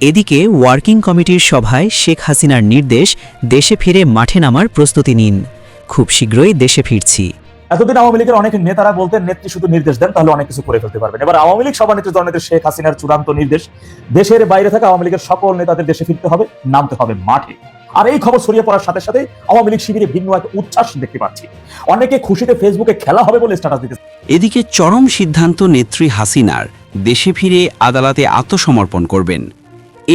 এদিকে ওয়ার্কিং কমিটির সভায় শেখ হাসিনার নির্দেশ, দেশে ফিরে মাঠে নামার প্রস্তুতি নিন। খুব শীঘ্রই দেশে ফিরছি। এতদিন আওয়ামী লীগের অনেক নেতারা বলতেন নেত্রী শুধু নির্দেশ দেন তাহলে অনেক কিছু করে ফেলতে পারবেন। এবার আওয়ামী লীগ সভানেত্রী জননেত্রী শেখ হাসিনার চূড়ান্ত নির্দেশ, দেশের বাইরে থাকা আওয়ামী লীগের সকল নেতাদের দেশে ফিরতে হবে, নামতে হবে মাঠে। আর এই খবর ছড়িয়ে পড়ার সাথে সাথে আওয়ামী লীগ শিবিরে ভিন্ন এক উচ্ছ্বাস দেখতে পাচ্ছি। অনেকে খুশিতে ফেসবুকে খেলা হবে বলে স্ট্যাটাস দিতেছে। এদিকে চরম সিদ্ধান্ত নেত্রী হাসিনার, দেশে ফিরে আদালতে আত্মসমর্পণ করবেন।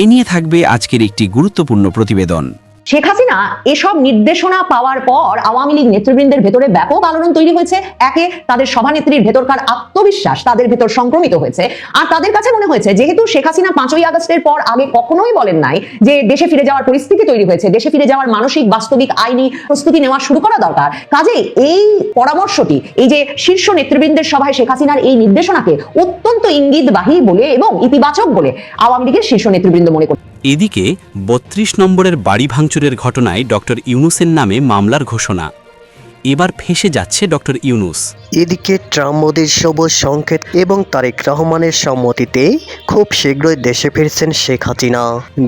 এ নিয়ে থাকবে আজকের একটি গুরুত্বপূর্ণ প্রতিবেদন। শেখ হাসিনা এসব নির্দেশনা পাওয়ার পর আওয়ামী লীগ নেতৃবৃন্দের ভেতরে ব্যাপক আলোড়ন তৈরি হয়েছে। একে, তাদের সভানেত্রীর ভেতরকার আত্মবিশ্বাস তাদের ভেতর সংক্রমিত হয়েছে। আর তাদের কাছে মনে হয়েছে যেহেতু শেখ হাসিনা 5ই আগস্টের পর আগে কখনোই বলেন নাই যে দেশে ফিরে যাওয়ার পরিস্থিতি তৈরি হয়েছে, দেশে ফিরে যাওয়ার মানসিক বাস্তবিক আইনি প্রস্তুতি নেওয়া শুরু করা দরকার। কাজেই এই পরামর্শটি, এই যে শীর্ষ নেতৃবৃন্দের সভায় শেখ হাসিনার এই নির্দেশনাকে অত্যন্ত ইঙ্গিতবাহী বলে এবং ইতিবাচক বলে আওয়ামী লীগের শীর্ষ নেতৃবৃন্দ মনে করে। এদিকে 32 নম্বরের বাড়ি ভাঙচুরের ঘটনায় ডক্টর ইউনূসের নামে মামলার ঘোষণা। এবার ফেঁসে যাচ্ছে ডক্টর ইউনূস। এদিকে ট্রাম্প মোদির সবুজ সংকেত এবং তারেক রহমানের সম্মতিতে খুব শীঘ্রই দেশে ফিরছেন শেখ হাসিনা।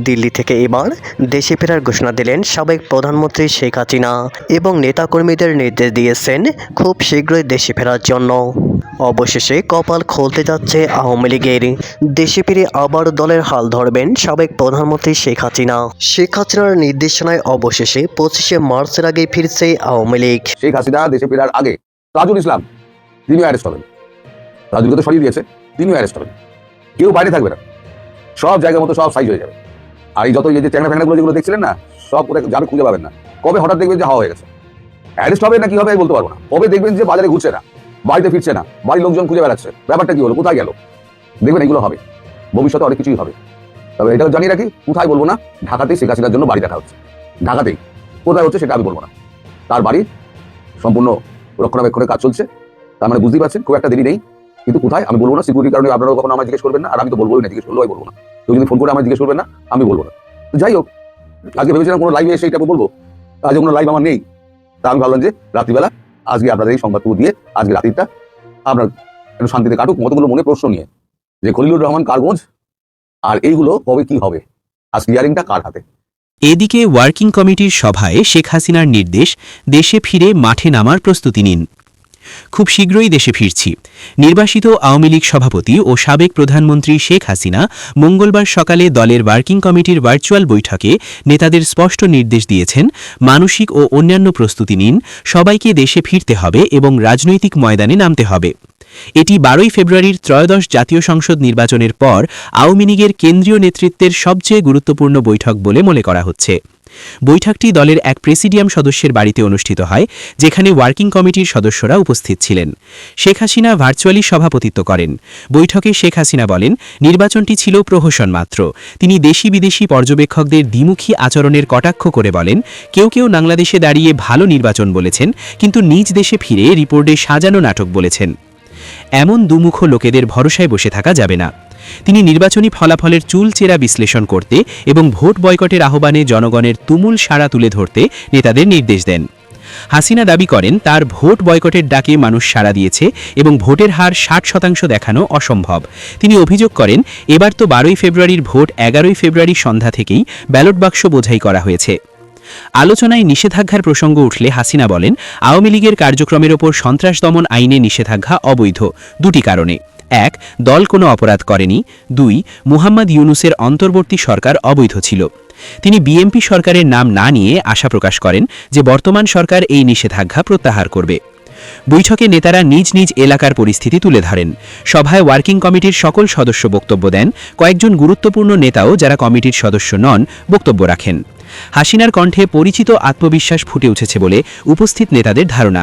দিল্লি থেকে এবার দেশে ফেরার ঘোষণা দিলেন সাবেক প্রধানমন্ত্রী শেখ হাসিনা এবং নেতাকর্মীদের নির্দেশ দিয়েছেন খুব শীঘ্রই দেশে ফেরার জন্য। অবশেষে কপাল খুলতে যাচ্ছে আওয়ামী লীগের। দেশে ফিরে আবার দলের হাল ধরবেন সাবেক প্রধানমন্ত্রী শেখ হাসিনা। শেখ হাসিনার নির্দেশনায় অবশেষে 25শে মার্চের আগে ফিরছে আওয়ামী লীগ। শেখ হাসিনা দেশে ফেরার আগে তাজুল ইসলাম তিনিও অ্যারেস্ট হবেন। তাজুলকে তো সরিয়ে দিয়েছে, তিনিও অ্যারেস্ট হবেন। কেউ বাইরে থাকবে না, সব জায়গার মতো সব সাইজ হয়ে যাবে। আর এই যত এই যে চ্যাংড়া ফ্যাংড়াগুলো যেগুলো দেখছিলেন না, সব কোথায় যাবে খুঁজে পাবেন না। কবে হঠাৎ দেখবেন যে হাওয়া হয়ে গেছে, অ্যারেস্ট হবে না কি হবে বলতে পারবো না। কবে দেখবেন যে বাজারে ঘুরছে না, বাড়িতে ফিরছে না, বাড়ির লোকজন খুঁজে বেড়াচ্ছে, ব্যাপারটা কি হলো, কোথায় গেল, দেখবেন এগুলো হবে। ভবিষ্যতে অনেক কিছুই হবে। তবে এটা জানিয়ে রাখি, কোথায় বলবো না, ঢাকাতেই শেখ হাসিনার জন্য বাড়ি দেখা হচ্ছে। ঢাকাতেই, কোথায় হচ্ছে সেটা আমি বলবো না। তার বাড়ি সম্পূর্ণ রক্ষণাবেক্ষণের কাজ চলছে। তার মানে বুঝতেই পারছেন খুব একটা দেরি নেই, কিন্তু কোথায় আমি বলবো না। সিকিউরিটির কারণে আপনারাও কখনো আমায় জিজ্ঞেস করবেন না, আর আমি তো বলবোই না, জিজ্ঞেস করলেও বলবো না। কেউ যদি ফোন করে আমায় জিজ্ঞেস করবেন না, আমি বলবো না। যাই হোক, আজকে ভেবেছিলাম কোনো লাইভে এসে এটা বলবো, আজকে কোনো লাইভ আমার নেই। তা আমি ভাবলাম যে রাত্রিবেলা আজকে আপনাদের এই সংবাদটুকু দিয়ে আজকে রাত্রিটা আপনার একটু শান্তিতে কাটুক। মতগুলো মনে প্রশ্ন নিয়ে যে খলিলুর রহমান কারগঞ্জ আর এইগুলো কবে কি হবে, আর ক্লিয়ারিংটা কার হাতে। এদিকে ওয়ার্কিং কমিটির সভায় শেখ হাসিনার নির্দেশ, দেশে ফিরে মাঠে নামার প্রস্তুতি নিন। খুব শীঘ্রই দেশে ফিরছি। নির্বাসিত আওয়ামী লীগ সভাপতি ও সাবেক প্রধানমন্ত্রী শেখ হাসিনা মঙ্গলবার সকালে দলের ওয়ার্কিং কমিটির ভার্চুয়াল বৈঠকে নেতাদের স্পষ্ট নির্দেশ দিয়েছেন, মানসিক ও অন্যান্য প্রস্তুতি নিন, সবাইকে দেশে ফিরতে হবে এবং রাজনৈতিক ময়দানে নামতে হবে। এটি 12ই ফেব্রুয়ারির ত্রয়োদশ জাতীয় সংসদ নির্বাচনের পর আওয়ামী লীগের কেন্দ্রীয় নেতৃত্বের সবচেয়ে গুরুত্বপূর্ণ বৈঠক বলে মনে করা হচ্ছে। বৈঠকটি দলের এক প্রেসিডিয়াম সদস্যের বাড়িতে অনুষ্ঠিত হয়, যেখানে ওয়ার্কিং কমিটির সদস্যরা উপস্থিত ছিলেন। শেখ হাসিনা ভার্চুয়ালি সভাপতিত্ব করেন। বৈঠকে শেখ হাসিনা বলেন, নির্বাচনটি ছিল প্রহসন মাত্র। তিনি দেশি বিদেশি পর্যবেক্ষকদের দ্বিমুখী আচরণের কটাক্ষ করে বলেন, কেউ কেউ বাংলাদেশে দাঁড়িয়ে ভালো নির্বাচন বলেছেন, কিন্তু নিজ দেশে ফিরে রিপোর্টে সাজানো নাটক বলেছেন। এমন দুমুখ লোকেদের ভরসায় বসে থাকা যাবে না। তিনি নির্বাচনী ফলাফলের চুলচেরা বিশ্লেষণ করতে এবং ভোট বয়কটের আহ্বানে জনগণের তুমুল সাড়া তুলে ধরতে নেতাদের নির্দেশ দেন। হাসিনা দাবি করেন, তার ভোট বয়কটের ডাকে মানুষ সাড়া দিয়েছে এবং ভোটের হার 60% দেখানো অসম্ভব। তিনি অভিযোগ করেন, এবার তো 12ই ফেব্রুয়ারির ভোট 11ই ফেব্রুয়ারি সন্ধ্যা থেকেই ব্যালট বাক্স বোঝাই করা হয়েছে। আলোচনায় নিষেধাজ্ঞার প্রসঙ্গ উঠলে হাসিনা বলেন, আওয়ামী লীগের কার্যক্রমের ওপর সন্ত্রাস দমন আইনে নিষেধাজ্ঞা অবৈধ, দুটি কারণে। 1, দল কোনো অপরাধ করেনি। 2, মুহাম্মদ ইউনূসের অন্তর্বর্তী সরকার অবৈধ ছিল। তিনি বিএনপি সরকারের নাম না নিয়ে আশা প্রকাশ করেন যে বর্তমান সরকার এই নিষেধাজ্ঞা প্রত্যাহার করবে। বৈঠকে নেতারা নিজ নিজ এলাকার পরিস্থিতি তুলে ধরেন। সভায় ওয়ার্কিং কমিটির সকল সদস্য বক্তব্য দেন। কয়েকজন গুরুত্বপূর্ণ নেতাও, যারা কমিটির সদস্য নন, বক্তব্য রাখেন। হাসিনার কণ্ঠে পরিচিত আত্মবিশ্বাস ফুটে উঠেছে বলে উপস্থিত নেতাদের ধারণা।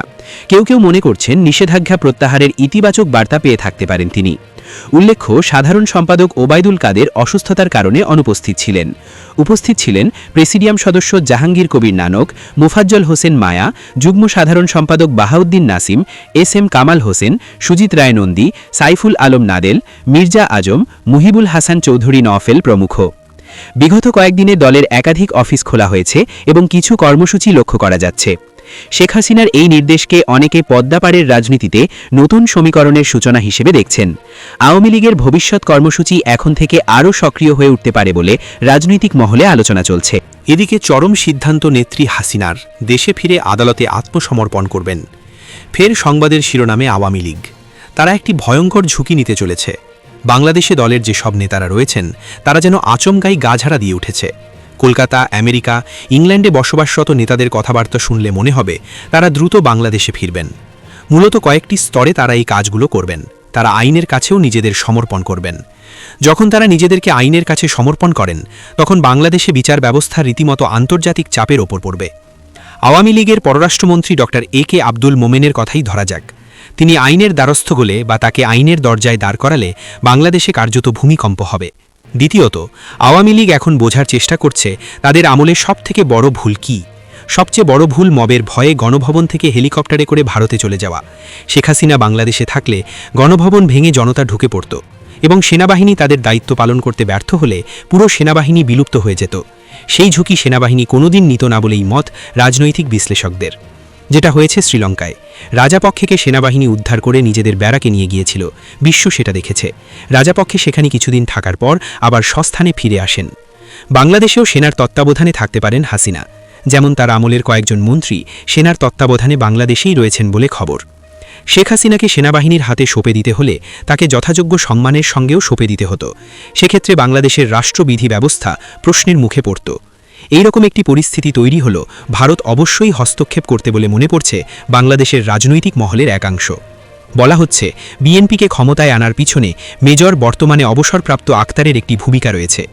কেউ কেউ মনে করছেন, নিষেধাজ্ঞা প্রত্যাহারের ইতিবাচক বার্তা পেয়ে থাকতে পারেন তিনি। উল্লেখ্য, সাধারণ সম্পাদক ওবায়দুল কাদের অসুস্থতার কারণে অনুপস্থিত ছিলেন। উপস্থিত ছিলেন প্রেসিডিয়াম সদস্য জাহাঙ্গীর কবির নানক, মোফাজ্জল হোসেন মায়া, যুগ্ম সাধারণ সম্পাদক বাহাউদ্দিন নাসিম, এস.এম. কামাল হোসেন, সুজিত রায় নন্দী, সাইফুল আলম নাদেল, মির্জা আজম, মুহিবুল হাসান চৌধুরী নওফেল প্রমুখ। বিগত কয়েকদিনে দলের একাধিক অফিস খোলা হয়েছে এবং কিছু কর্মসূচি লক্ষ্য করা যাচ্ছে। শেখ হাসিনার এই নির্দেশকে অনেকে পদ্মাপাড়ের রাজনীতিতে নতুন সমীকরণের সূচনা হিসেবে দেখছেন। আওয়ামী লীগের ভবিষ্যৎ কর্মসূচি এখন থেকে আরও সক্রিয় হয়ে উঠতে পারে বলে রাজনৈতিক মহলে আলোচনা চলছে। এদিকে চরম সিদ্ধান্ত নেত্রী হাসিনার দেশে ফিরে আদালতে আত্মসমর্পণ করবেন। ফের সংবাদের শিরোনামে আওয়ামী লীগ। তারা একটি ভয়ঙ্কর ঝুঁকি নিতে চলেছে। বাংলাদেশে দলের যে সব নেতারা রয়েছেন তারা যেন আচমকাই গাঝাড়া দিয়ে উঠেছে। কলকাতা, আমেরিকা, ইংল্যান্ডে বসবাসরত নেতাদের কথাবার্তা শুনলে মনে হবে তারা দ্রুত বাংলাদেশে ফিরবেন। মূলত কয়েকটি স্তরে তারা এই কাজগুলো করবেন। তারা আইনের কাছেও নিজেদের সমর্পণ করবেন। যখন তারা নিজেদেরকে আইনের কাছে সমর্পণ করেন তখন বাংলাদেশে বিচার ব্যবস্থা রীতিমতো আন্তর্জাতিক চাপের ওপর পড়বে। আওয়ামী লীগের পররাষ্ট্রমন্ত্রী ডক্টর এ.কে আব্দুল মোমেনের কথাই ধরা যাক। তিনি আইনের দ্বারস্থ হলে বা তাকে আইনের দরজায় দাঁড় করালে বাংলাদেশে কার্যত ভূমিকম্প হবে। দ্বিতীয়ত, আওয়ামী লীগ এখন বোঝার চেষ্টা করছে তাদের আমলের সবথেকে বড় ভুল কী। সবচেয়ে বড় ভুল মবের ভয়ে গণভবন থেকে হেলিকপ্টারে করে ভারতে চলে যাওয়া। শেখ হাসিনা বাংলাদেশে থাকলে গণভবন ভেঙে জনতা ঢুকে পড়ত এবং সেনাবাহিনী তাদের দায়িত্ব পালন করতে ব্যর্থ হলে পুরো সেনাবাহিনী বিলুপ্ত হয়ে যেত। সেই ঝুঁকি সেনাবাহিনী কোনোদিন নিত না বলেই মত রাজনৈতিক বিশ্লেষকদের। যেটা হয়েছে শ্রীলঙ্কায়, রাজাপক্ষেকে সেনাবাহিনী উদ্ধার করে নিজেদের ব্যারাকে নিয়ে গিয়েছিল। বিশ্ব সেটা দেখেছে। রাজাপক্ষে সেখানে কিছুদিন থাকার পর আবার স্বস্থানে ফিরে আসেন। বাংলাদেশেও সেনার তত্ত্বাবধানে থাকতে পারেন হাসিনা, যেমন তার আমলের কয়েকজন মন্ত্রী সেনার তত্ত্বাবধানে বাংলাদেশেই রয়েছেন বলে খবর। শেখ হাসিনাকে সেনাবাহিনীর হাতে সঁপে দিতে হলে তাকে যথাযোগ্য সম্মানের সঙ্গেও সঁপে দিতে হতো। সেক্ষেত্রে বাংলাদেশের রাষ্ট্রবিধি ব্যবস্থা প্রশ্নের মুখে পড়ত। এইরকম একটি পরিস্থিতি তৈরি হলো ভারত অবশ্যই হস্তক্ষেপ করতে বলে মনে পড়ছে বাংলাদেশের রাজনৈতিক মহলের একাংশ। বলা হচ্ছে বিএনপিকে ক্ষমতায় আনার পিছনে মেজর বর্তমানে অবসরপ্রাপ্ত আক্তারের একটি ভূমিকা রয়েছে।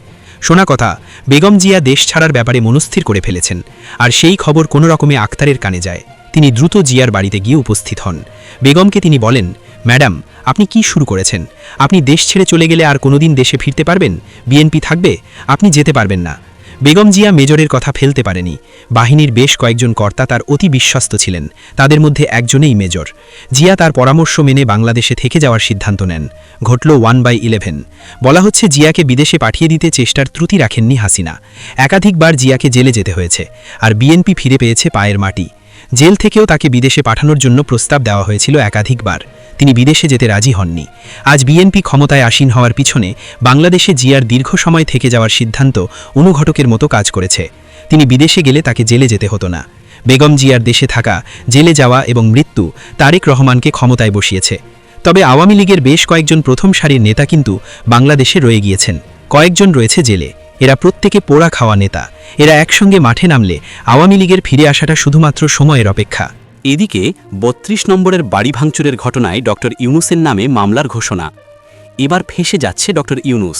শোনা কথা, বেগম জিয়া দেশ ছাড়ার ব্যাপারে মনস্থির করে ফেলেছেন, আর সেই খবর কোনো রকমে আক্তারের কানে যায়। তিনি দ্রুত জিয়ার বাড়িতে গিয়ে উপস্থিত হন। বেগমকে তিনি বলেন, ম্যাডাম, আপনি কি শুরু করেছেন? আপনি দেশ ছেড়ে চলে গেলে আর কোনোদিন দেশে ফিরতে পারবেন? বিএনপি থাকবে, আপনি যেতে পারবেন না। বেগম জিয়া মেজরের কথা ফেলতে পারেনি। বাহিনীর বেশ কয়েকজন কর্তা তার অতি বিশ্বস্ত ছিলেন, তাদের মধ্যে একজনেই মেজর। জিয়া তার পরামর্শ মেনে বাংলাদেশে থেকে যাওয়ার সিদ্ধান্ত নেন। ঘটল 1/11। বলা হচ্ছে জিয়াকে বিদেশে পাঠিয়ে দিতে চেষ্টার ত্রুটি রাখেননি হাসিনা। একাধিকবার জিয়াকে জেলে যেতে হয়েছে, আর বিএনপি ফিরে পেয়েছে পায়ের মাটি। জেল থেকেও তাকে বিদেশে পাঠানোর জন্য প্রস্তাব দেওয়া হয়েছিল একাধিকবার। তিনি বিদেশে যেতে রাজি হননি। আজ বিএনপি ক্ষমতায় আসীন হওয়ার পিছনে বাংলাদেশে জিয়ার দীর্ঘ সময় থেকে যাওয়ার সিদ্ধান্ত অনুঘটকের মতো কাজ করেছে। তিনি বিদেশে গেলে তাকে জেলে যেতে হতো না। বেগম জিয়ার দেশে থাকা, জেলে যাওয়া এবং মৃত্যু তারেক রহমানকে ক্ষমতায় বসিয়েছে। তবে আওয়ামী লীগের বেশ কয়েকজন প্রথম সারির নেতা কিন্তু বাংলাদেশে রয়ে গিয়েছেন। কয়েকজন রয়েছে জেলে। এরা প্রত্যেকে পোড়া খাওয়া নেতা। এরা একসঙ্গে মাঠে নামলে আওয়ামী লীগের ফিরে আসাটা শুধুমাত্র সময়ের অপেক্ষা। এদিকে ৩২ নম্বরের বাড়ি ভাঙচুরের ঘটনায় ডক্টর ইউনূসের নামে মামলার ঘোষণা। এবার ফেঁসে যাচ্ছে ডক্টর ইউনূস।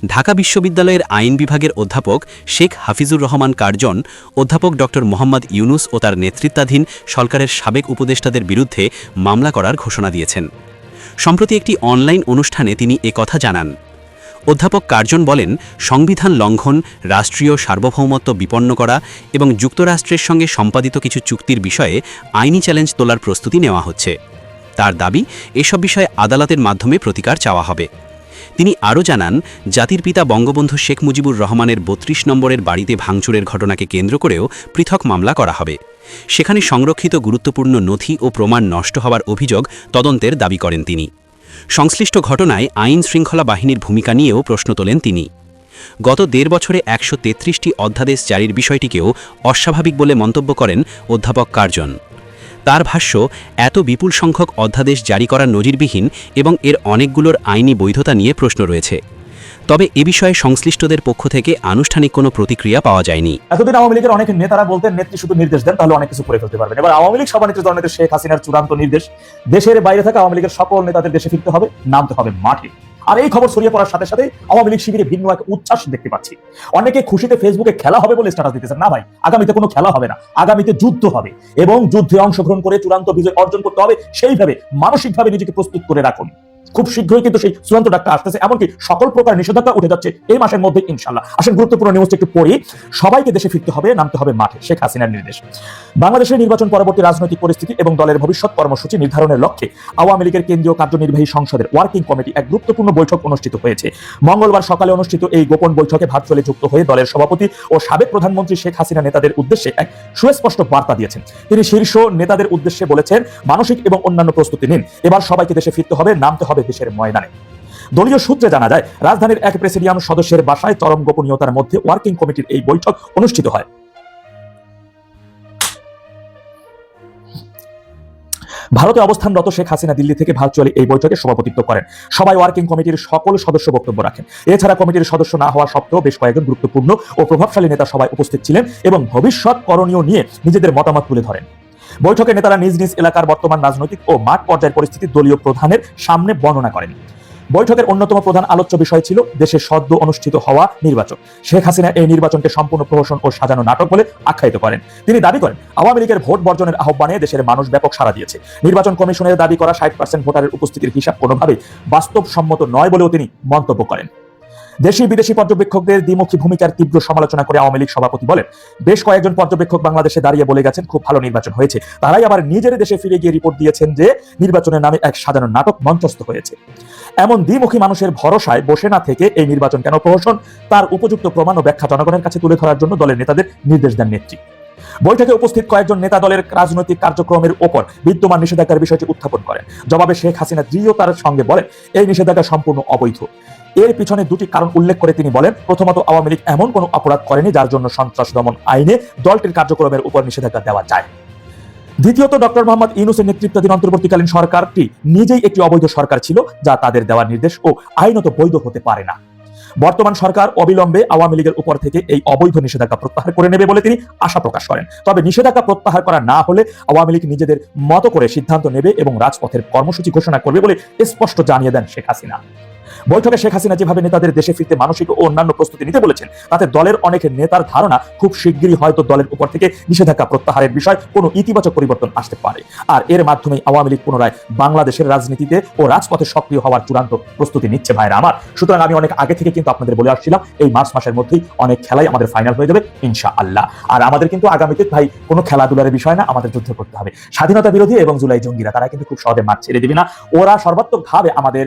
ঢাকা বিশ্ববিদ্যালয়ের আইন বিভাগের অধ্যাপক শেখ হাফিজুর রহমান কার্জন অধ্যাপক ডক্টর মোহাম্মদ ইউনূস ও তার নেতৃত্বাধীন সরকারের সাবেক উপদেষ্টাদের বিরুদ্ধে মামলা করার ঘোষণা দিয়েছেন। সম্প্রতি একটি অনলাইন অনুষ্ঠানে তিনি একথা জানান। অধ্যাপক কার্জন বলেন, সংবিধান লঙ্ঘন, রাষ্ট্রীয় সার্বভৌমত্ব বিপন্ন করা এবং যুক্তরাষ্ট্রের সঙ্গে সম্পাদিত কিছু চুক্তির বিষয়ে আইনি চ্যালেঞ্জ তোলার প্রস্তুতি নেওয়া হচ্ছে। তার দাবি, এসব বিষয়ে আদালতের মাধ্যমে প্রতিকার চাওয়া হবে। তিনি আরও জানান, জাতির পিতা বঙ্গবন্ধু শেখ মুজিবুর রহমানের ৩২ নম্বরের বাড়িতে ভাঙচুরের ঘটনাকে কেন্দ্র করেও পৃথক মামলা করা হবে। সেখানে সংরক্ষিত গুরুত্বপূর্ণ নথি ও প্রমাণ নষ্ট হওয়ার অভিযোগ তদন্তের দাবি করেন তিনি। সংশ্লিষ্ট ঘটনায় আইন শৃঙ্খলা বাহিনীর ভূমিকা নিয়েও প্রশ্ন তোলেন তিনি। গত ১.৫ বছরে ১৩৩টি অধ্যাদেশ জারির বিষয়টিকেও অস্বাভাবিক বলে মন্তব্য করেন অধ্যাপক কার্জন। তার ভাষ্য, এত বিপুল সংখ্যক অধ্যাদেশ জারি করা নজিরবিহীন এবং এর অনেকগুলোর আইনি বৈধতা নিয়ে প্রশ্ন রয়েছে। তবে এ বিষয়ে সংশ্লিষ্টদের পক্ষ থেকে আনুষ্ঠানিক কোনো প্রতিক্রিয়া পাওয়া যায়নি। এতদিন আওয়ামী লীগের অনেক নেতারা বলতেন নেত্রী শুধু নির্দেশ দেন তাহলে অনেক কিছু করে ফেলতে পারবেন। এবার আওয়ামী লীগ সভানেত্রী দলনেত্রী শেখ হাসিনার চূড়ান্ত নির্দেশ, দেশের বাইরে থাকা আওয়ামী লীগের সকল নেতাদের দেশে ফিরতে হবে, নামতে হবে মাঠে। আর এই খবর ছড়িয়ে পড়ার সাথে সাথে আওয়ামী লীগ শিবিরে ভিন্ন এক উচ্ছ্বাস দেখতে পাচ্ছি। অনেকে খুশিতে ফেসবুকে খেলা হবে বলে স্ট্যাটাস দিতেছেন। না ভাই, আগামীতে কোনো খেলা হবে না, আগামীতে যুদ্ধ হবে এবং যুদ্ধে অংশগ্রহণ করে চূড়ান্ত বিজয় অর্জন করতে হবে। সেইভাবে মানসিকভাবে নিজেকে প্রস্তুত করে রাখুন। খুব শীঘ্রই কিন্তু সেই চূড়ান্ত ডাকটা আসতেছে, এমনকি সকল প্রকার নিষেধাজ্ঞা উঠে যাচ্ছে এই মাসের মধ্যে ইনশাল্লাহ। আসেন গুরুত্বপূর্ণ নিউজটা একটু পড়ি। সবাইকে দেশে ফিরতে হবে, নামতে হবে মাঠে, শেখ হাসিনার নির্দেশ। বাংলাদেশের নির্বাচন পরবর্তী রাজনৈতিক পরিস্থিতি এবং দলের ভবিষ্যৎ কর্মসূচি নির্ধারণের লক্ষ্যে আওয়ামী লীগের কেন্দ্রীয় কার্যনির্বাহী সংসদের ওয়ার্কিং কমিটি এক গুরুত্বপূর্ণ বৈঠক অনুষ্ঠিত হয়েছে। মঙ্গলবার সকালে অনুষ্ঠিত এই গোপন বৈঠকে ভার্চুয়ালি যুক্ত হয়ে দলের সভাপতি ও সাবেক প্রধানমন্ত্রী শেখ হাসিনা নেতাদের উদ্দেশ্যে এক সুস্পষ্ট বার্তা দিয়েছেন। তিনি শীর্ষ নেতাদের উদ্দেশ্যে বলেছেন, মানসিক এবং অন্যান্য প্রস্তুতি নিন, এবার সবাইকে দেশে ফিরতে হবে, নামতে হবে দেশের ময়দানে। দলীয় সূত্রে জানা যায়, রাজধানীর এক প্রেসিডিয়াম সদস্যের বাসায় চরম গোপনীয়তার মধ্যে ওয়ার্কিং কমিটির এই বৈঠক অনুষ্ঠিত হয়। ভারতে অবস্থানরত শেখ হাসিনা দিল্লি থেকে ভার্চুয়ালি এই বৈঠকে সভাপতিত্ব করেন। সবাই ওয়ার্কিং কমিটির সকল সদস্য বক্তব্য রাখেন। এছাড়া কমিটির সদস্য না হওয়া সত্ত্বেও বেশ কয়েকজন গুরুত্বপূর্ণ ও প্রভাবশালী নেতা সবাই উপস্থিত ছিলেন এবং ভবিষ্যৎ করণীয় নিয়ে নিজেদের মতামত তুলে ধরেন। বৈঠকে নেতারা নিজ নিজ এলাকার বর্তমান রাজনৈতিক ও মাঠ পর্যায়ের পরিস্থিতি দলীয় প্রধানের সামনে বর্ণনা করেন। বৈঠকের অন্যতম প্রধান আলোচ্য বিষয় ছিল দেশে সদ্য অনুষ্ঠিত হওয়া নির্বাচন। শেখ হাসিনা এই নির্বাচনকে সম্পূর্ণ প্রহসন ও সাজানো নাটক বলে আখ্যায়িত করেন। তিনি দাবি করেন, আওয়ামী লীগের ভোট বর্জনের আহ্বানে দেশের মানুষ ব্যাপক সাড়া দিয়েছে। নির্বাচন কমিশনের দাবি করা 60% ভোটারের উপস্থিতির হিসাব কোনোভাবেই বাস্তবসম্মত নয় বলেও তিনি মন্তব্য করেন। দেশি বিদেশি পর্যবেক্ষকদের দ্বিমুখী ভূমিকার তীব্র সমালোচনা করে আওয়ামী লীগ সভাপতি বলেন, বেশ কয়েকজন পর্যবেক্ষক বাংলাদেশে দাঁড়িয়ে বলে গেছেন খুব ভালো নির্বাচন হয়েছে। তারাই আবার নিজের দেশে ফিরে গিয়ে রিপোর্ট দিয়েছেন যে নির্বাচনের নামে এক সাজানো নাটক মঞ্চস্থ হয়েছে। এমন দ্বিমুখী মানুষের ভরসায় বসে না থেকে এই নির্বাচন কেন প্রহসন, তার উপযুক্ত প্রমাণ ও ব্যাখ্যা জনগণের কাছে তুলে ধরার জন্য দলের নেতাদের নির্দেশ দেন নেত্রী। বৈঠকে উপস্থিত কয়েকজন নেতা দলের রাজনৈতিক কার্যক্রমের ওপর বিদ্যমান নিষেধাজ্ঞার বিষয়টি উত্থাপন করেন। জবাবে শেখ হাসিনা দৃঢ়তার সঙ্গে বলেন, এই নিষেধাজ্ঞা সম্পূর্ণ অবৈধ। এর পিছনে দুটি কারণ উল্লেখ করে তিনি বলেন, প্রথমত, আওয়ামী লীগ এমন কোনো অপরাধ করেনি যার জন্য সন্ত্রাস দমন আইনে দলটির কার্যক্রমের উপর নিষেধাজ্ঞা দেওয়া যায়। দ্বিতীয়ত, ডক্টর মোহাম্মদ ইউনূসের নেতৃত্বাধীন অন্তর্বর্তীকালীন সরকারটি নিজেই একটি অবৈধ সরকার ছিল, যা তাদের দেওয়া নির্দেশ ও আইনত বৈধ হতে পারে না। বর্তমান সরকার অবিলম্বে আওয়ামী লীগের উপর থেকে এই অবৈধ নিষেধাজ্ঞা প্রত্যাহার করে নেবে বলে তিনি আশা প্রকাশ করেন। তবে নিষেধাজ্ঞা প্রত্যাহার করা না হলে আওয়ামী লীগ নিজেদের মতো করে সিদ্ধান্ত নেবে এবং রাজপথের কর্মসূচি ঘোষণা করবে বলে স্পষ্ট জানিয়ে দেন শেখ হাসিনা। বৈঠকে শেখ হাসিনা যেভাবে নেতাদের দেশে ফিরতে মানসিক ও অন্যান্য প্রস্তুতি নিতে বলেছেন, তাতে দলের অনেক নেতার ধারণা খুব শিগগিরই হয়তো দলের উপর থেকে নিষেধাজ্ঞা প্রত্যাহারের বিষয় কোনো ইতিবাচক পরিবর্তন আসতে পারে। আর এর মাধ্যমে আওয়ামী লীগ পুনরায় বাংলাদেশের রাজনীতিতে ও রাজপথে সক্রিয় হওয়ার চূড়ান্ত প্রস্তুতি নিচ্ছে ভাইরা আমার। সুতরাং আমি অনেক আগে থেকে কিন্তু আপনাদের বলে আসছিলাম, এই মার্চ মাসের মধ্যেই অনেক খেলাই আমাদের ফাইনাল হয়ে যাবে ইনশাআল্লাহ। আর আমাদের কিন্তু আগামীতে ভাই কোনো খেলাধুলার বিষয় না, আমাদের যুদ্ধ করতে হবে। স্বাধীনতা বিরোধী এবং জুলাই জঙ্গিরা তারা কিন্তু খুব সহজে মাঠ ছেড়ে দিবে না। ওরা সর্বাত্মকভাবে আমাদের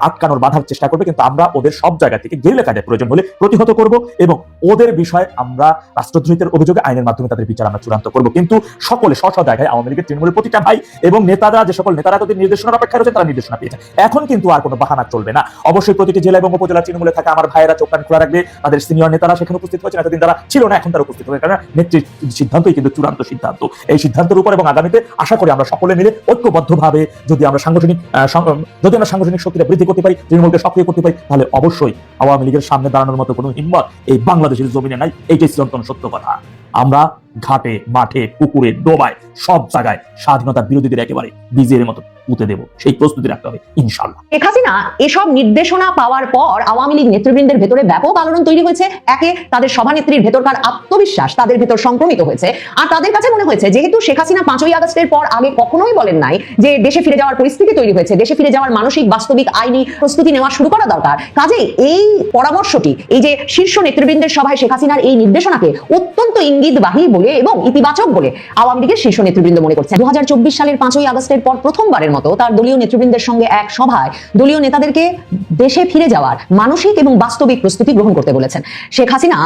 আটকানোর বাধার চেষ্টা করবে, কিন্তু আমরা ওদের সব জায়গা থেকে গেরিলা কাজে প্রয়োজন হলে প্রতিহত করব এবং ওদের বিষয়ে আমরা রাষ্ট্রদ্রোহিতার অভিযোগে আইনের মাধ্যমে তাদের বিচার আমরা চূড়ান্ত করব। কিন্তু সকলে স্ব জায়গায় আওয়ামী লীগের তৃণমূলের প্রতিটা ভাই এবং নেতারা, যে সকল নেতারা তাদের নির্দেশনার অপেক্ষা রয়েছে, তারা নির্দেশনা পেয়েছে। এখন কিন্তু আর কোনো বাহানা চলবে না। অবশ্যই প্রতিটি জেলা এবং উপজেলা তৃণমূলে থাকা আমার ভাইয়েরা চোখ কান খোলা রাখবে। তাদের সিনিয়র নেতারা সেখানে উপস্থিত হয়েছেন, এতদিন তারা ছিল না, এখন তারা উপস্থিত হবে, কারণ নেত্রীর সিদ্ধান্তই কিন্তু চূড়ান্ত সিদ্ধান্ত। এই সিদ্ধান্তের উপর এবং আগামীতে আশা করি আমরা সকলে মিলে ঐক্যবদ্ধভাবে যদি আমরা সাংগঠনিক শক্তিটা বৃদ্ধি করতে পারি, তৃণমূলকে সক্রিয় করতে পারি, তাহলে অবশ্যই আওয়ামী লীগের সামনে দাঁড়ানোর মতো কোনো হিম্মত এই বাংলাদেশের জমিনে নাই। এইটাই চিরন্তন সত্য কথা। আমরা ঘাটে, মাঠে, পুকুরে, ডোবায় সব জায়গায় স্বাধীনতা বিরোধীদের একেবারে বীজের মতো পুঁতে দেব, সেই প্রস্তুতি রাখতে হবে ইনশাআল্লাহ। শেখ হাসিনা এসব নির্দেশনা পাওয়ার পর আওয়ামী লীগ নেতৃবৃন্দের ভেতরে ব্যাপক আলোড়ন তৈরি হয়েছে। একে, তাদের সভানেত্রীর ভেতরকার আত্মবিশ্বাস তাদের ভেতর সংক্রমিত হয়েছে। আর তাদের কাছে মনে হয়েছে, যেহেতু শেখ হাসিনা 5ই আগস্টের পর আগে কখনোই বলেন নাই যে দেশে ফিরে যাওয়ার পরিস্থিতি তৈরি হয়েছে, দেশে ফিরে যাওয়ার মানসিক বাস্তবিক আইনি প্রস্তুতি নেওয়া শুরু করা দরকার, কাজেই এই পরামর্শটি, এই যে শীর্ষ নেতৃবৃন্দের সভায় শেখ হাসিনার এই নির্দেশনাকে অত্যন্ত ইঙ্গিতবাহী বলে এবং ইতিবাচক বলে আওয়ামী লীগের শীর্ষ নেতৃবৃন্দ মনে করছেন। 2024 সালের 5ই আগস্টের পর প্রথমবারের মতো তার দলীয় নেতৃবৃন্দের সঙ্গে এক সভায় দলীয় নেতাদেরকে দেশে ফিরে যাওয়ার মানসিক এবং বাস্তবিক প্রস্তুতি গ্রহণ করতে বলেছেন। শেখ হাসিনা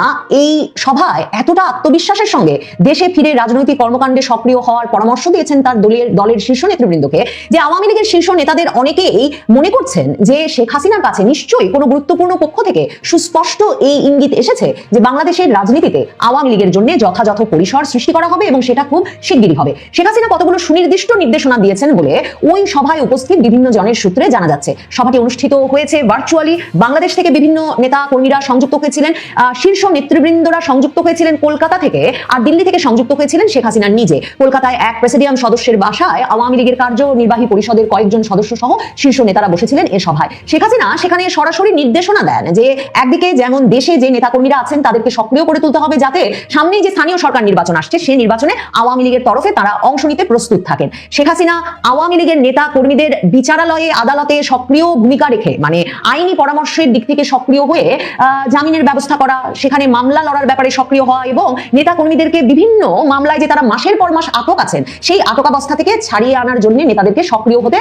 এই সভায় এতটা আত্মবিশ্বাসের সঙ্গে দেশে ফিরে রাজনৈতিক কর্মকাণ্ডে সক্রিয় হওয়ার পরামর্শ দিয়েছেন তার দলের শীর্ষ নেতৃবৃন্দকে, যে আওয়ামী লীগের শীর্ষ নেতাদের অনেকেই মনে করছেন যে শেখ হাসিনার কাছে নিশ্চয়ই কোনো গুরুত্বপূর্ণ পক্ষ থেকে সুস্পষ্ট এই ইঙ্গিত এসেছে যে বাংলাদেশের রাজনীতিতে আওয়ামী লীগের জন্য যথাযথ পরিসর সৃষ্টি করা হবে এবং সেটা খুব শিগগিরই হবে। শেখ হাসিনা কতগুলো সুনির্দিষ্ট নির্দেশনা দিয়েছেন বলে ওই সভায় উপস্থিত বিভিন্ন জনের সূত্রে জানা যাচ্ছে। সভাটি অনুষ্ঠিত হয়েছে ভার্চুয়ালি। বাংলাদেশ থেকে বিভিন্ন নেতা কর্মীরা সংযুক্ত হয়েছিলেন, শীর্ষ নেতৃবৃন্দরা সংযুক্ত হয়েছিলেন কলকাতা থেকে, আর দিল্লি থেকে সংযুক্ত হয়েছিলেন শেখ হাসিনা নিজে। কলকাতায় এক প্রেসিডিয়াম সদস্যের বাসায় আওয়ামী লীগের কার্যনির্বাহী পরিষদের কয়েকজন সদস্য সহ শীর্ষ নেতারা বসেছিলেন এ সভায়। শেখ হাসিনা সেখানে সরাসরি নির্দেশনা দেন যে একদিকে যেমন দেশে যে নেতাকর্মীরা আছেন তাদেরকে সক্রিয় করে তুলতে হবে, যাতে সামনেই যে স্থানীয় সরকার নির্বাচন আসছে সেই নির্বাচনে আওয়ামী লীগের তরফে তারা অংশ নিতে প্রস্তুত থাকেন। শেখ হাসিনা আওয়ামী লীগের নেতা কর্মীদের বিচারালয়ে আদালতে সক্রিয় ভূমিকা রেখে মানে আইনি পরামর্শের দিক থেকে সক্রিয় হয়ে জামিনের ব্যবস্থা করা, সেখানে মামলা লড়ার ব্যাপারে সক্রিয় হওয়া এবং নেতা কর্মীদেরকে বিভিন্ন মামলায় যে তারা মাসের পর মাস আটক আছেন সেই আটকাবস্থা থেকে ছাড়িয়ে আনার জন্য নেতাদেরকে সক্রিয় হতে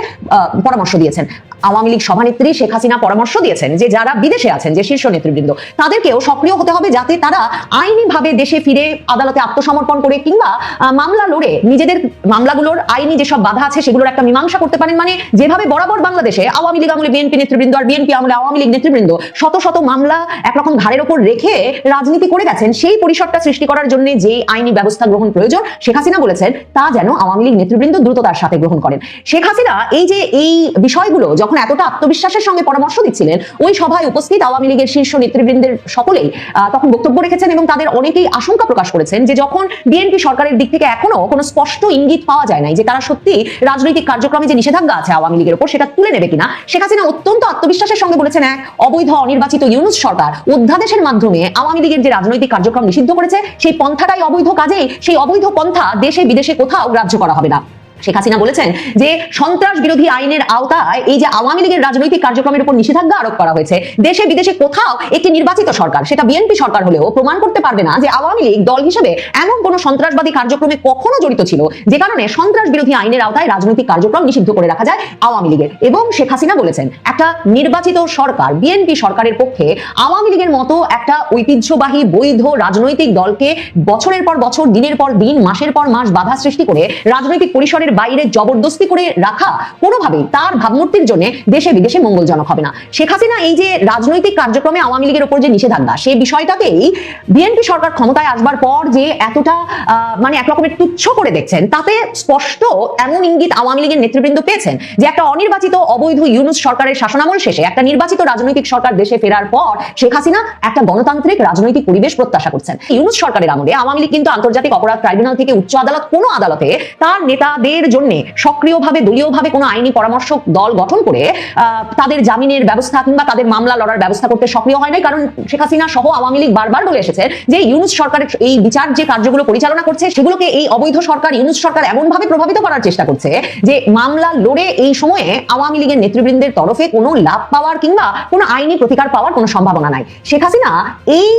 পরামর্শ দিয়েছেন। আওয়ামী লীগ সভানেত্রী শেখ হাসিনা পরামর্শ দিয়েছেন যে যারা বিদেশে আছেন, যে শীর্ষ নেতৃবৃন্দ, তাদেরকেও সক্রিয় হতে হবে যাতে তারা আইনিভাবে দেশে ফিরে আদালতে আত্মসমর্পণ করে কিংবা মামলা লড়ে নিজেদের মামলাগুলোর আইনি যেসব বাধা আছে সেগুলোর একটা মীমাংসা করতে পারেন। মানে যেভাবে বরাবর বাংলাদেশে আওয়ামী লীগ আমলে বিএনপি নেতৃবৃন্দ আর বিএনপি আমলে আওয়ামী লীগ নেতৃবৃন্দ শত শত মামলা একরকম ঘাড়ের ওপর রেখে রাজনীতি করে গেছেন, সেই পরিসরটা সৃষ্টি করার জন্য যে আইনি ব্যবস্থা গ্রহণ প্রয়োজন শেখ হাসিনা বলেছেন তা যেন আওয়ামী লীগ নেতৃবৃন্দ দ্রুততার সাথে গ্রহণ করেন। শেখ হাসিনা এই বিষয়গুলো যখন এতটা আত্মবিশ্বাসের সঙ্গে পরামর্শ দিচ্ছিলেন, ওই সভায় উপস্থিত আওয়ামী লীগের শীর্ষ নেতৃবৃন্দের সকলেই তখন বক্তব্য রেখেছেন এবং তাদের অনেকেই আশঙ্কা প্রকাশ করেছেন যে যখন বিএনপি সরকারের দিক থেকে এখনো কোনো স্পষ্ট ইঙ্গিত পাওয়া যায় নাই যে তারা সত্যি রাজনৈতিক কার্যক্রমে যে নিষেধাজ্ঞা আছে আওয়ামী লীগের উপর সেটা তুলে নেবে কিনা, শেখ হাসিনা অত্যন্ত আত্মবিশ্বাসের সঙ্গে বলেছেন এক অবৈধ অনির্বাচিত ইউনূস সরকার অধ্যাদেশের মাধ্যমে আওয়ামী লীগের যে রাজনৈতিক কার্যক্রম নিষিদ্ধ করেছে সেই পন্থাটাই অবৈধ, কাজেই সেই অবৈধ পন্থা দেশে বিদেশে কোথাও গ্রাহ্য করা হবে না। শেখ হাসিনা বলেছেন যে সন্ত্রাস বিরোধী আইনের আওতায় এই যে আওয়ামী লীগের রাজনৈতিক কার্যক্রমের উপর নিষেধাজ্ঞা আরোপ করা হয়েছে, দেশে বিদেশে কোথাও একটি নির্বাচিত সরকার, সেটা বিএনপি সরকার হলেও প্রমাণ করতে পারবে না যে আওয়ামী লীগ দল হিসেবে এমন কোনো সন্ত্রাসবাদী কার্যক্রমে কখনো জড়িত ছিল যে কারণে সন্ত্রাস বিরোধী আইনের আওতায় রাজনৈতিক কার্যক্রম নিষিদ্ধ করে রাখা যায় আওয়ামী লীগের। এবং শেখ হাসিনা বলেছেন একটা নির্বাচিত সরকার বিএনপি সরকারের পক্ষে আওয়ামী লীগের মতো একটা ঐতিহ্যবাহী বৈধ রাজনৈতিক দলকে বছরের পর বছর, দিনের পর দিন, মাসের পর মাস বাধা সৃষ্টি করে রাজনৈতিক পরিসরের বাইরে জবরদস্তি করে রাখা কোনোভাবেই তার ভাবমূর্তির জন্য দেশে বিদেশে মঙ্গলজনক হবে না। শেখ হাসিনা এই যে রাজনৈতিক কার্যক্রমে আওয়ামী লীগের উপর যে নিষেধাজ্ঞা, সেই বিষয়টাকেই বিএনপি সরকার ক্ষমতায় আসবার পর যে এতটা মানে একরকমের তুচ্ছ করে দেখছেন, তাতে স্পষ্ট এমন ইঙ্গিত আওয়ামী লীগের নেতৃবৃন্দ পেয়েছেন যে একটা অনির্বাচিত অবৈধ ইউনূস সরকারের শাসনামল শেষে একটা নির্বাচিত রাজনৈতিক সরকার দেশে ফেরার পর শেখ হাসিনা একটা গণতান্ত্রিক রাজনৈতিক পরিবেশ প্রত্যাশা করছেন। ইউনূস সরকারের আমলে আওয়ামী লীগ কিন্তু আন্তর্জাতিক অপরাধ ট্রাইব্যুনাল থেকে উচ্চ আদালত কোনো আদালতে তার নেতাদের জন্য সক্রিয়ভাবে দলীয়ভাবে কোনো আইনি পরামর্শক দল গঠন করে তাদের জামিনের ব্যবস্থা কিংবা তাদের মামলা লড়ার ব্যবস্থা করতে সক্রিয় হয় নাই। কারণ শেখ হাসিনা সহ আওয়ামী লীগ বারবার বলে এসেছে যে ইউনূস সরকারের এই বিচার যে কার্যগুলো পরিচালনা করছে সেগুলোকে এই অবৈধ সরকার ইউনূস সরকার এমনভাবে প্রভাবিত করার চেষ্টা করছে যে মামলা লড়ে এই সময়ে আওয়ামী লীগের নেতৃবৃন্দের তরফে কোনো লাভ পাওয়ার কিংবা কোনো আইনি প্রতিকার পাওয়ার কোনো সম্ভাবনা নাই। শেখ হাসিনা এই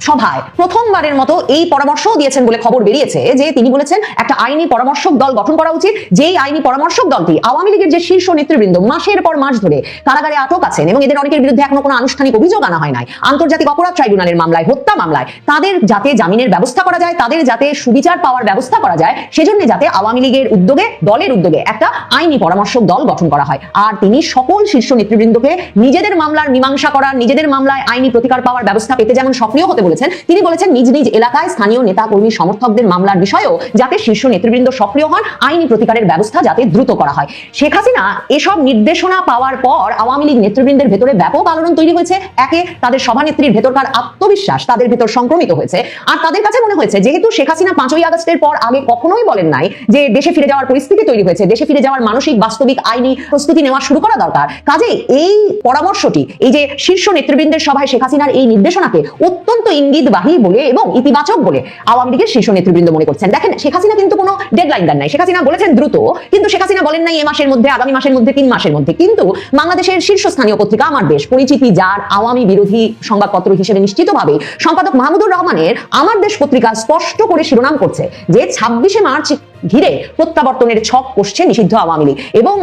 সভায় প্রথমবারের মতো এই পরামর্শও দিয়েছেন বলে খবর বেরিয়েছে যে তিনি বলেছেন একটা আইনি পরামর্শক দল গঠন করা উচিত, যেই আইনি পরামর্শক দলটি আওয়ামী লীগের যে শীর্ষ নেতৃবৃন্দ মাসের পর মাস ধরে কারাগারে আটক আছেন এবং এদের অনেকের বিরুদ্ধে এখনো কোনো আনুষ্ঠানিক অভিযোগ আনা হয় নাই, আন্তর্জাতিক অপরাধ ট্রাইব্যুনালের মামলায়, হত্যা মামলায়, তাদের যাতে জামিনের ব্যবস্থা করা যায়, তাদের যাতে সুবিচার পাওয়ার ব্যবস্থা করা যায়, সেজন্য যাতে আওয়ামী লীগের উদ্যোগে, দলের উদ্যোগে একটা আইনি পরামর্শক দল গঠন করা হয়। আর তিনি সকল শীর্ষ নেতৃবৃন্দকে নিজেদের মামলার মীমাংসা করার, নিজেদের মামলায় আইনি প্রতিকার পাওয়ার ব্যবস্থা পেতে যেমন সক্রিয় হতে বলেছেন, তিনি বলেছেন নিজ নিজ এলাকায় স্থানীয় নেতা কর্মী সমর্থকদের মামলার বিষয়েও যাতে শীর্ষ নেতৃবৃন্দ সক্রিয় হন, আইনি প্রতিকারের ব্যবস্থা যাতে দ্রুত করা হয়। শেখ হাসিনা এসব নির্দেশনা পাওয়ার পর আওয়ামী লীগ নেতৃবৃন্দের ভেতরে ব্যাপক আলোড়ন তৈরি হয়েছে। একে তাদের সভানেত্রীর ভেতরকার আত্মবিশ্বাস তাদের ভেতর সংক্রমিত হয়েছে, আর তাদের কাছে মনে হয়েছে যেহেতু শেখ হাসিনা 5ই আগস্টের পর আগে কখনোই বলেন নাই যে দেশে ফিরে যাওয়ার পরিস্থিতি তৈরি হয়েছে, দেশে ফিরে যাওয়ার মানসিক বাস্তবিক আইনি প্রস্তুতি নেওয়া শুরু করা দরকার, কাজেই এই পরামর্শটি, এই যে শীর্ষ নেতৃবৃন্দের সভায় শেখ হাসিনার এই নির্দেশনাকে অত্যন্ত ইঙ্গিতবাহী বলে এবং ইতিবাচক বলে আওয়ামী লীগের শীর্ষ নেতৃবৃন্দ মনে করছেন। দেখেন, শেখ হাসিনা কিন্তু কোনো ডেডলাইন দেন নাই, শেখ হাসিনা বলেছেন দ্রুত, কিন্তু শেখ হাসিনা বলেন নাই এ মাসের মধ্যে, আগামী মাসের মধ্যে, 3 মাসের মধ্যে। কিন্তু বাংলাদেশের শীর্ষস্থানীয় পত্রিকা আমার দেশ, পরিচিতি যার আওয়ামী বিরোধী সংবাদপত্র হিসেবে নিশ্চিতভাবে সম্পাদক মাহমুদুর রহমানের আমার দেশ পত্রিকা স্পষ্ট করে শিরোনাম করছে যে 26শে মার্চ ঘিরে প্রত্যাবর্তনের ছক কষছে নিষিদ্ধ আওয়ামী লীগ। এবং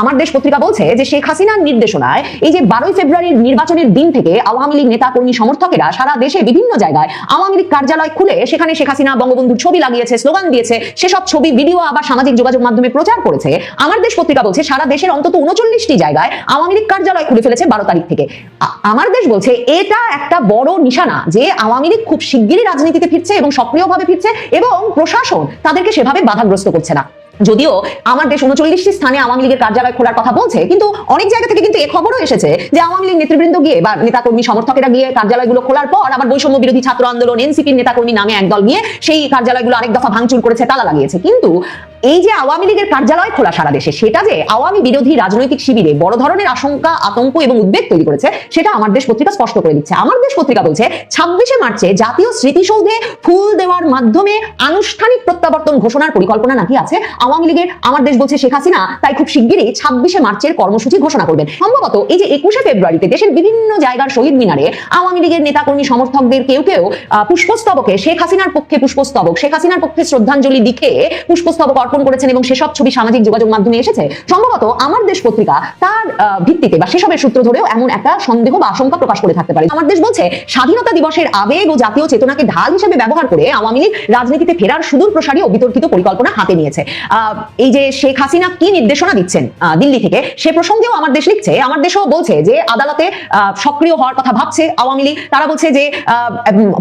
আমার দেশ পত্রিকা বলছে যে শেখ হাসিনার নির্দেশনায় এই যে 12ই ফেব্রুয়ারির নির্বাচনের দিন থেকে আওয়ামী লীগ নেতা কর্মী সমর্থকেরা সারা দেশে বিভিন্ন জায়গায় আওয়ামী লীগ কার্যালয় খুলে সেখানে শেখ হাসিনা বঙ্গবন্ধুর ছবি লাগিয়েছে, স্লোগান দিয়েছে, সেসব ছবি ভিডিও আবার সামাজিক যোগাযোগ মাধ্যমে প্রচার করেছে। আমার দেশ পত্রিকা বলছে সারা দেশের অন্তত 39টি জায়গায় আওয়ামী লীগ কার্যালয় খুলে ফেলেছে 12 তারিখ থেকে। আমার দেশ বলছে এটা একটা বড় নিশানা যে আওয়ামী লীগ খুব শিগগিরই রাজনীতিতে ফিরছে এবং সক্রিয়ভাবে ফিরছে এবং প্রশাসন তাদেরকে সেভাবে বাধাগ্রস্ত করছে না। যদিও আমার দেশ 39টি স্থানে আওয়ামী লীগের কার্যালয় খোলার কথা বলছে, কিন্তু অনেক জায়গা থেকে কিন্তু এই খবরও এসেছে যে আওয়ামী লীগ নেতৃবৃন্দ গিয়ে বা নেতাকর্মী সমর্থকেরা গিয়ে কার্যালয়গুলো খোলার পর আবার বৈষম্য বিরোধী ছাত্র আন্দোলন, এনসিপির নেতাকর্মী নামে একদল গিয়ে সেই কার্যালয়গুলো আরেক দফা ভাঙচুর করেছে, তালা লাগিয়েছে। কিন্তু এই যে আওয়ামী লীগের কার্যালয় খোলা সারা দেশে, সেটা যে আওয়ামী বিরোধী রাজনৈতিক শিবিরে বড় ধরনের আশঙ্কা, আতঙ্ক এবং উদ্বেগ তৈরি করেছে সেটা আমার দেশ পত্রিকা স্পষ্ট করে দিচ্ছে। আমার দেশ পত্রিকা বলছে 26শে মার্চে জাতীয় স্মৃতিসৌধে ফুল দেওয়ার মাধ্যমে আনুষ্ঠানিক প্রত্যাবর্তন ঘোষণার পরিকল্পনা নাকি আছে আওয়ামী লীগের আমার দেশ বলছে শেখ হাসিনা তাই খুব শিগগিরই 26শে মার্চের কর্মসূচি ঘোষণা করবেন। সম্ভবত এই যে 21শে ফেব্রুয়ারিতে দেশের বিভিন্ন জায়গার শহীদ মিনারে আওয়ামী লীগের নেতাকর্মী সমর্থকদের কেউ কেউ পুষ্পস্তবকে শেখ হাসিনার পক্ষে পুষ্পস্তবক, শেখ হাসিনার পক্ষে শ্রদ্ধাঞ্জলি লিখে পুষ্পস্তবক অর্পণ করেছেন এবং সেসব ছবি সামাজিক যোগাযোগ মাধ্যমে এসেছে। সম্ভবত আমার দেশ পত্রিকা তার ভিত্তিতে বা সেসবের সূত্র ধরেও এমন একটা সন্দেহ বা আশঙ্কা প্রকাশ করে থাকতে পারে। আমার দেশ বলছে স্বাধীনতা দিবসের আবেগ ও জাতীয় চেতনাকে ঢাল হিসেবে ব্যবহার করে আওয়ামী লীগ রাজনীতিতে ফেরার সুদূর প্রসারী ও বিতর্কিত পরিকল্পনা হাতে নিয়েছে। এই যে শেখ হাসিনা কি নির্দেশনা দিচ্ছেন দিল্লি থেকে, সে প্রসঙ্গেও আমার দেশ লিখছে, আমার দেশও বলছে যে আদালতে সক্রিয় হওয়ার কথা ভাবছে আওয়ামী লীগ। তারা বলছে যে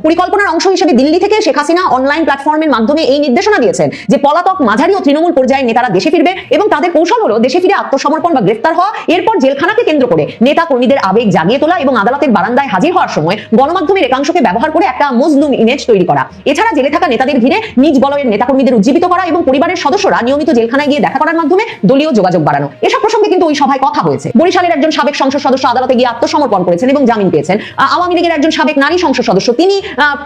পরিকল্পনার অংশ হিসেবে দিল্লি থেকে শেখ হাসিনা অনলাইন প্ল্যাটফর্মের মাধ্যমে এই নির্দেশনা দিয়েছেন যে পলাতক মাঝারি ও তৃণমূল পর্যায়ের নেতারা দেশে ফিরবে এবং তাদের কৌশল হলো দেশে ফিরে আত্মসমর্পণ বা গ্রেফতার হওয়া, এরপর জেলখানাকে কেন্দ্র করে নেতা কর্মীদের আবেগ জাগিয়ে তোলা এবং আদালতের বারান্দায় হাজির হওয়ার সময় গণমাধ্যমের একাংশকে ব্যবহার করে একটা মজলুম ইমেজ তৈরি করা। এছাড়া জেলে থাকা নেতাদের ঘিরে নিজ বলয়ের নেতাকর্মীদের উজ্জীবিত করা এবং পরিবারের সদস্যরা নিয়মিত জেলখানায় গিয়ে দেখা করার মাধ্যমে দলীয় যোগাযোগ বাড়ানো। এসব প্রসঙ্গে কিন্তু ওই সভায় কথা হয়েছে। বরিশালের একজন সাবেক সংসদ সদস্য আদালতে গিয়ে আত্মসমর্পণ করেছেন এবং জামিন পেয়েছেন। আওয়ামী লীগের একজন সাবেক নারী সংসদ সদস্য তিনি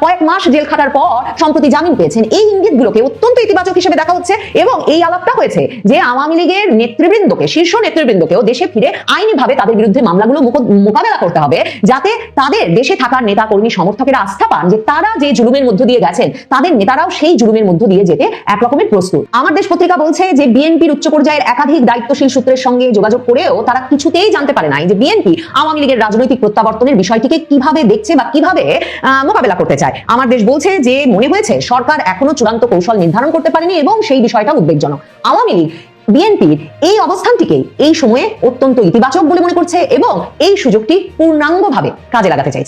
কয়েক মাস জেল খাটার পর সম্প্রতি জামিন পেয়েছেন। এই ইঙ্গিতগুলোকে অত্যন্ত ইতিবাচক হিসেবে দেখা হচ্ছে এবং এই আলাপটা হয়েছে যে আওয়ামী লীগের নেতৃবৃন্দকে, শীর্ষ নেতৃবৃন্দকেও দেশে ফিরে আইনিভাবে তাদের বিরুদ্ধে মামলাগুলো মোকাবেলা করতে হবে, যাতে তাদের দেশে থাকার নেতা কর্মী সমর্থকেরা আস্থা পান যে তারা যে জুলুমের মধ্য দিয়ে গেছেন তাদের নেতারাও সেই জুলুমের মধ্য দিয়ে যেতে এক রকমের প্রস্তুত। আমার দেশ পত্রিকা বলছে যে বিএনপির উচ্চ পর্যায়ের একাধিক দায়িত্বশীল সূত্রের সঙ্গে যোগাযোগ করেও তারা কিছুতেই জানতে পারে নাই যে বিএনপি আওয়ামী লীগের রাজনৈতিক প্রত্যাবর্তনের বিষয়টিকে কিভাবে দেখছে বা কিভাবে মোকাবেলা করতে চায়। আমার দেশ বলছে যে মনে হয়েছে সরকার এখনো চূড়ান্ত কৌশল নির্ধারণ করতে পারেনি এবং সেই বিষয়টা উদ্বেগজনক। আওয়ামী লীগ বিএনপির এই অবস্থানটিকে এই সময়ে অত্যন্ত ইতিবাচক বলে মনে করছে এবং এই সুযোগটি পূর্ণাঙ্গভাবে কাজে লাগাতে চাইছে।